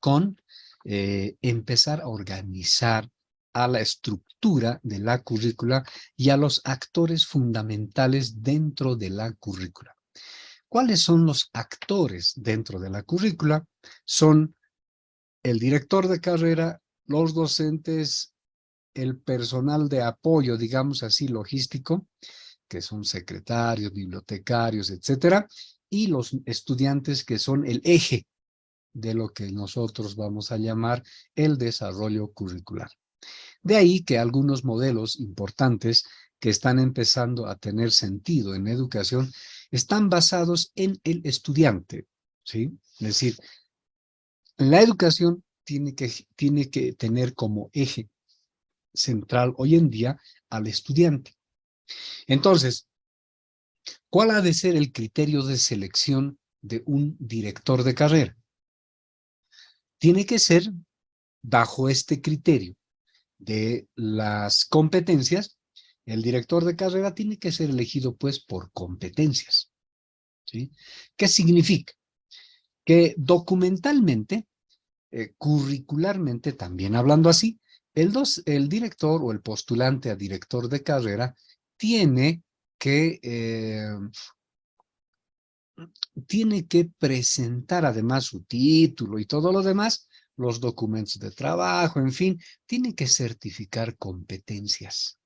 con empezar a organizar a la estructura de la currícula y a los actores fundamentales dentro de la currícula. ¿Cuáles son los actores dentro de la currícula? Son el director de carrera, los docentes, el personal de apoyo, digamos así, logístico, que son secretarios, bibliotecarios, etcétera, y los estudiantes que son el eje de lo que nosotros vamos a llamar el desarrollo curricular. De ahí que algunos modelos importantes que están empezando a tener sentido en educación están basados en el estudiante, ¿sí? Es decir, la educación tiene que tener como eje central hoy en día al estudiante. Entonces, ¿cuál ha de ser el criterio de selección de un director de carrera? Tiene que ser bajo este criterio de las competencias. El director de carrera tiene que ser elegido pues por competencias, ¿sí? ¿Qué significa? Que documentalmente, curricularmente, también hablando así, el director o el postulante a director de carrera tiene que, presentar además su título y todo lo demás, los documentos de trabajo, en fin, tiene que certificar competencias.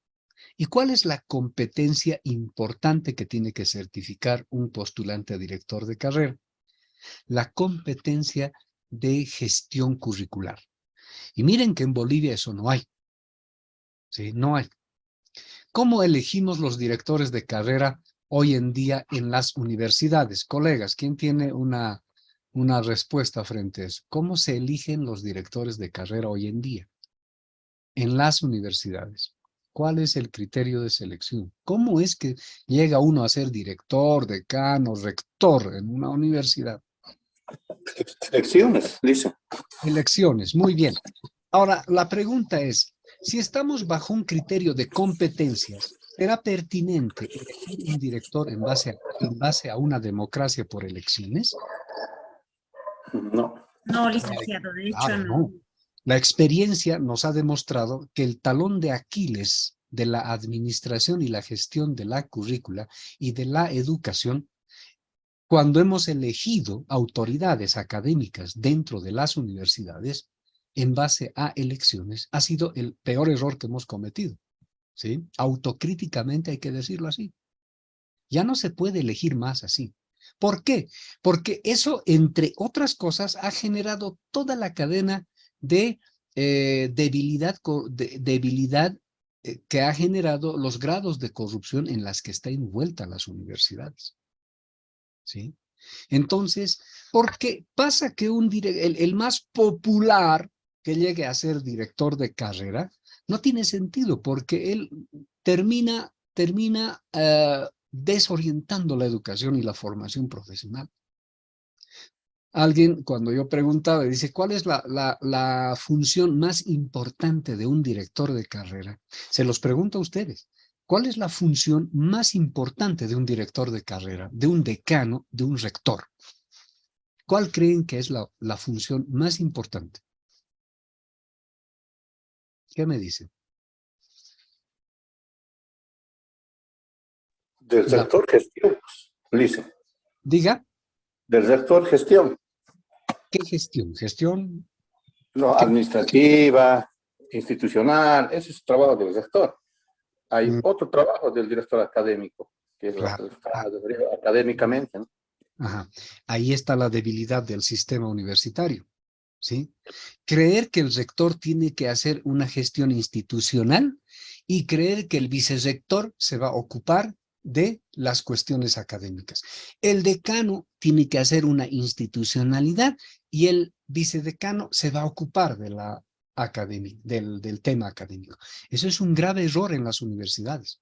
¿Y cuál es la competencia importante que tiene que certificar un postulante a director de carrera? La competencia de gestión curricular. Y miren que en Bolivia eso no hay. ¿Sí? No hay. ¿Cómo elegimos los directores de carrera hoy en día en las universidades? Colegas, ¿quién tiene una respuesta frente a eso? ¿Cómo se eligen los directores de carrera hoy en día en las universidades? ¿Cuál es el criterio de selección? ¿Cómo es que llega uno a ser director, decano, rector en una universidad? Elecciones, dice. Elecciones, muy bien. Ahora, la pregunta es, si estamos bajo un criterio de competencias, ¿será pertinente elegir un director en base a una democracia por elecciones? No. No, Eh, licenciado, de hecho Claro, no. no. La experiencia nos ha demostrado que el talón de Aquiles de la administración y la gestión de la currícula y de la educación, cuando hemos elegido autoridades académicas dentro de las universidades en base a elecciones, ha sido el peor error que hemos cometido, ¿sí? Autocríticamente hay que decirlo así. Ya no se puede elegir más así. ¿Por qué? Porque eso, entre otras cosas, ha generado toda la cadena de debilidad que ha generado los grados de corrupción en las que está envuelta las universidades. ¿Sí? Entonces, ¿por qué pasa que el más popular que llegue a ser director de carrera no tiene sentido? Porque él termina desorientando la educación y la formación profesional. Alguien, cuando yo preguntaba, dice, ¿cuál es la función más importante de un director de carrera? Se los pregunto a ustedes. ¿Cuál es la función más importante de un director de carrera, de un decano, de un rector? ¿Cuál creen que es la función más importante? ¿Qué me dicen? Del sector gestión, dice. Diga, Del sector gestión. ¿qué gestión? ¿Gestión? No, ¿Qué? administrativa, institucional, ese es el trabajo del sector. Hay Mm, otro trabajo del director académico, que es claro. académicamente, ¿no? Ajá. Ahí está la debilidad del sistema universitario, ¿sí? Creer que el rector tiene que hacer una gestión institucional y creer que el vicerrector se va a ocupar de las cuestiones académicas. El decano tiene que hacer una institucionalidad y el vicedecano se va a ocupar de la academia, del tema académico. Eso es un grave error en las universidades.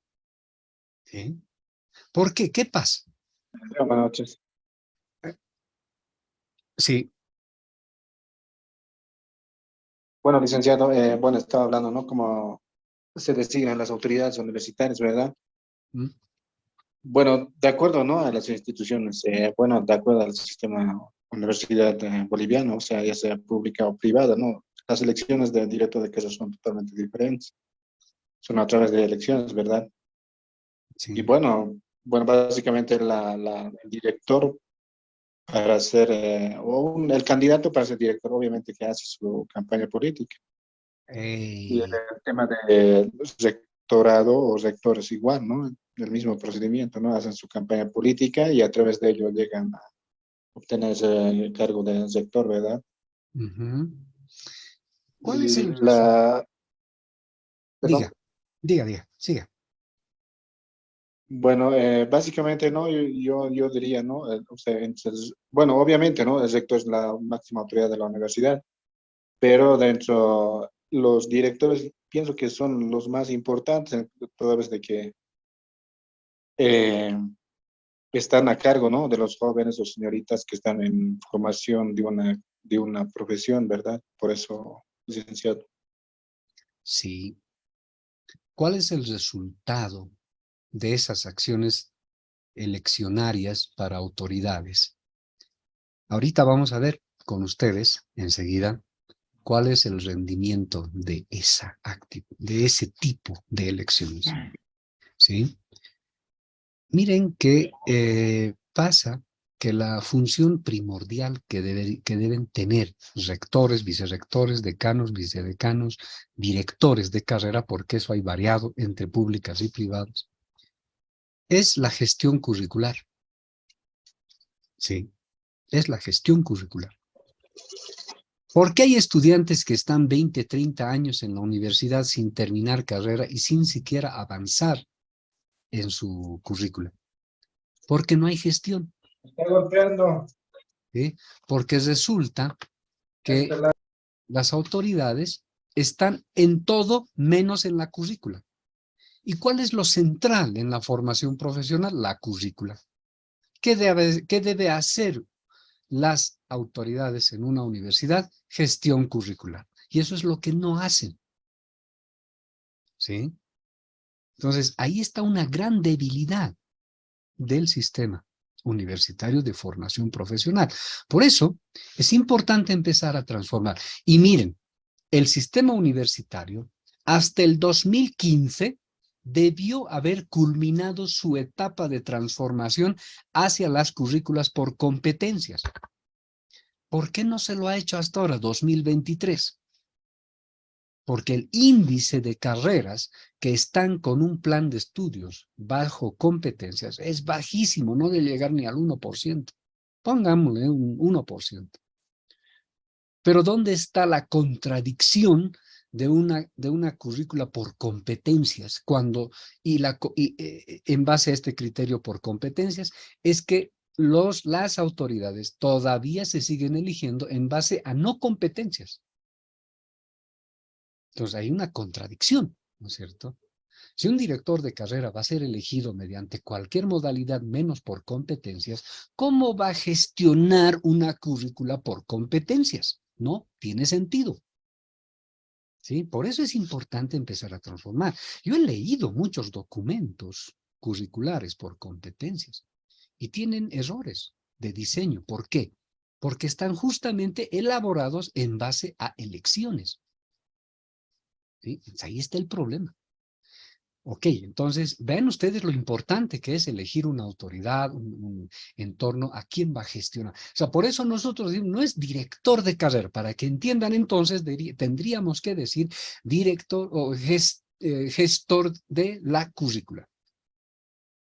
¿Sí? ¿Por qué? ¿Qué pasa? Buenas noches. Sí. Bueno, licenciado, bueno, estaba hablando, ¿no? Como se designan las autoridades universitarias, ¿verdad? Bueno, de acuerdo, ¿no? A las instituciones, bueno, de acuerdo al sistema universidad boliviana, o sea, ya sea pública o privada, ¿no? Las elecciones de director de carrera son totalmente diferentes. Son a través de elecciones, ¿verdad? Y Sí. bueno, básicamente el director para ser, el candidato para ser director, obviamente que hace su campaña política. Y Ey, el tema de rectorado o rectores igual, ¿no? El mismo procedimiento, ¿no? Hacen su campaña política y a través de ello llegan a obtener ese cargo de rector, ¿verdad? ujú. ¿Cuál es Y el resultado? perdón. Diga, diga, siga. Bueno, básicamente, ¿no? Yo diría, ¿no? O sea, bueno, obviamente, ¿no? El rector es la máxima autoridad de la universidad, pero dentro los directores pienso que son los más importantes, toda vez de que eh, están a cargo, ¿no? De los jóvenes o señoritas que están en formación de una profesión, ¿verdad? Por eso, licenciado. Sí. ¿Cuál es el resultado de esas acciones eleccionarias para autoridades? Ahorita vamos a ver con ustedes enseguida cuál es el rendimiento de de ese tipo de elecciones. ¿Sí? Miren que pasa que la función primordial que deben tener rectores, vicerrectores, decanos, vicedecanos, directores de carrera, porque eso hay variado entre públicas y privadas, es la gestión curricular. Sí, es la gestión curricular. ¿Por qué hay estudiantes que están 20, 30 años en la universidad sin terminar carrera y sin siquiera avanzar en su currícula? Porque no hay gestión. Está golpeando. ¿Sí? Porque resulta que las autoridades están en todo menos en la currícula. ¿Y cuál es lo central en la formación profesional? La currícula. Qué debe hacer las autoridades en una universidad? Gestión curricular. Y eso es lo que no hacen. ¿Sí? Entonces, ahí está una gran debilidad del sistema universitario de formación profesional. Por eso, es importante empezar a transformar. Y miren, el sistema universitario, hasta el 2015, debió haber culminado su etapa de transformación hacia las currículas por competencias. ¿Por qué no se lo ha hecho hasta ahora, 2023? Porque el índice de carreras que están con un plan de estudios bajo competencias es bajísimo, no de llegar ni al 1%. Pongámosle un 1%. Pero ¿dónde está la contradicción de una currícula por competencias? En base a este criterio por competencias, es que las autoridades todavía se siguen eligiendo en base a no competencias. Entonces hay una contradicción, ¿no es cierto? Si un director de carrera va a ser elegido mediante cualquier modalidad menos por competencias, ¿cómo va a gestionar una currícula por competencias? No tiene sentido. ¿Sí? Por eso es importante empezar a transformar. Yo he leído muchos documentos curriculares por competencias y tienen errores de diseño. ¿Por qué? Porque están justamente elaborados en base a elecciones. ¿Sí? Ahí está el problema. Ok, entonces, vean ustedes lo importante que es elegir una autoridad en torno a quién va a gestionar. O sea, por eso nosotros no es director de carrera, para que entiendan entonces, tendríamos que decir director o gestor de la currícula.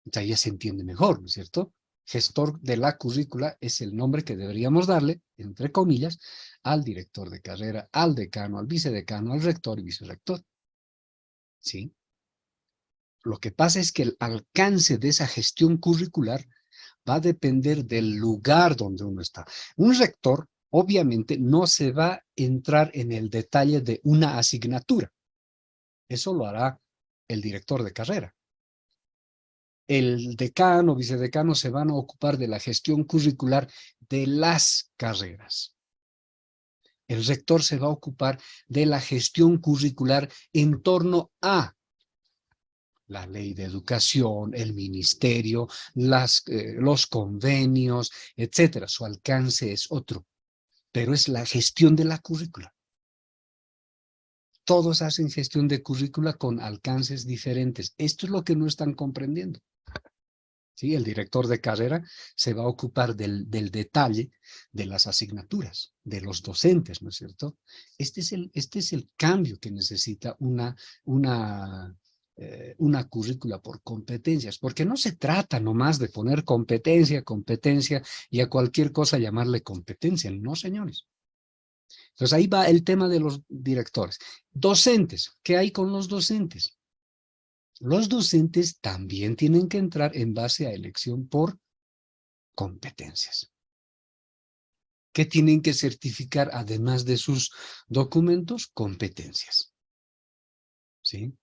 O sea, ya se entiende mejor, ¿no es cierto? Gestor de la currícula es el nombre que deberíamos darle, entre comillas, al director de carrera, al decano, al vicedecano, al rector y vicerrector. ¿Sí? Lo que pasa es que el alcance de esa gestión curricular va a depender del lugar donde uno está. Un rector, obviamente, no se va a entrar en el detalle de una asignatura. Eso lo hará el director de carrera. El decano, vicedecano se van a ocupar de la gestión curricular de las carreras. El rector se va a ocupar de la gestión curricular en torno a La ley de educación, el ministerio, los convenios, etcétera. Su alcance es otro, pero es la gestión de la currícula. Todos hacen gestión de currícula con alcances diferentes. Esto es lo que no están comprendiendo. ¿Sí? El director de carrera se va a ocupar del detalle de las asignaturas, de los docentes, ¿no es cierto? Este es el cambio que necesita una currícula por competencias, porque no se trata nomás de poner competencia y a cualquier cosa llamarle competencia. No, señores. Entonces ahí va el tema de los directores. Docentes, ¿qué hay con los docentes? Los docentes también tienen que entrar en base a elección por competencias. ¿Qué tienen que certificar además de sus documentos? Competencias. ¿Sí?